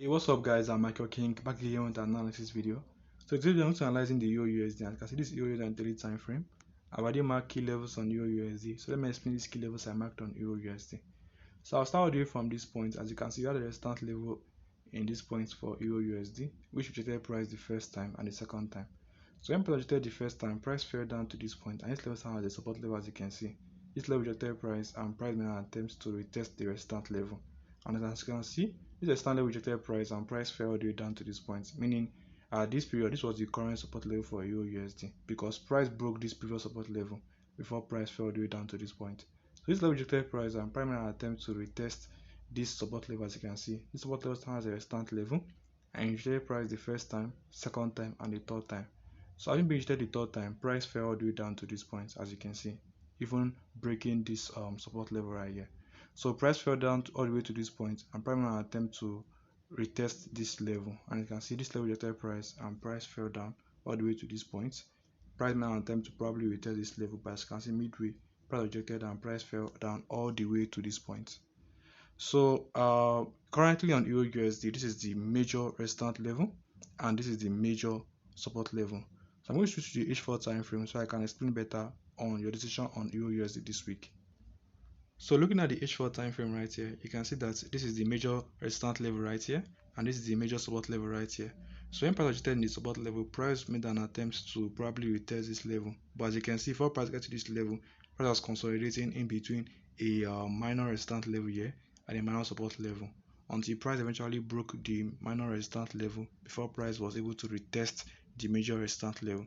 Hey, what's up guys, I'm Michael King back again with an analysis video. So today we're going to analyzing the EURUSD, and you can see this EURUSD on daily time frame. I've already marked key levels on EURUSD, so let me explain these key levels I marked on EURUSD. So I'll start with from this point. As you can see, we had a resistance level in this point for EURUSD, which rejected price the first time and the second time. So when price rejected the first time, price fell down to this point, and this level serves as a support level. As you can see, this level rejected price, and price made an attempt to retest the resistance level. And as you can see, this resistance level rejected price, and price fell all the way down to this point, meaning at this period, this was the current support level for EURUSD, because price broke this previous support level before price fell all the way down to this point. So this level rejected price, and primary attempt to retest this support level. As you can see, this support level stands as a resistance level, and rejected price the first time, second time, and the third time. So having been rejected the third time, price fell all the way down to this point, as you can see, even breaking this support level right here. So price fell down all the way to this point, and primary attempt to retest this level, and you can see this level rejected price, and price fell down all the way to this point. Price now attempt to probably retest this level, but as you can see midway, price rejected and price fell down all the way to this point. So currently on EURUSD, this is the major resistance level, and this is the major support level. So I'm going to switch to the H4 time frame so I can explain better on your decision on EURUSD this week. So looking at the H4 time frame right here, you can see that this is the major resistance level right here, and this is the major support level right here. So when price rejected the support level, price made an attempt to probably retest this level, but as you can see, before price gets to this level, price was consolidating in between a minor resistance level here and a minor support level, until price eventually broke the minor resistance level before price was able to retest the major resistance level.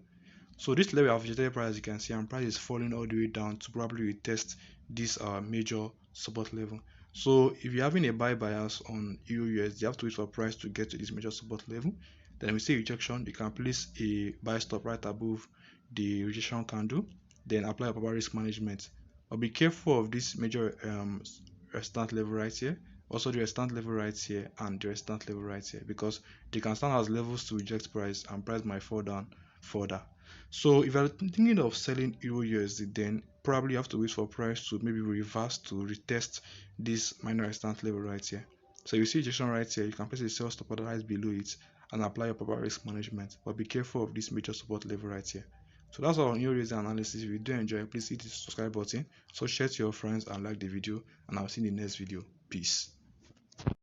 So this level of rejected price, as you can see, and price is falling all the way down to probably retest this major support level. So if you're having a buy bias on EURUSD, you have to wait for price to get to this major support level. Then we see rejection, you can place a buy stop right above the rejection candle, then apply a proper risk management. But be careful of this major resistance level right here, also the resistance level right here, and the resistance level right here, because they can stand as levels to reject price, and price might fall down further. So if you're thinking of selling EURUSD, then probably you have to wait for price to maybe reverse to retest this minor resistance level right here. So you see rejection right here, you can place a sell stop order right below it and apply your proper risk management, but be careful of this major support level right here. So that's all on EURUSD analysis. If you do enjoy, please hit the subscribe button, so share to your friends and like the video, and I'll see you in the next video. Peace.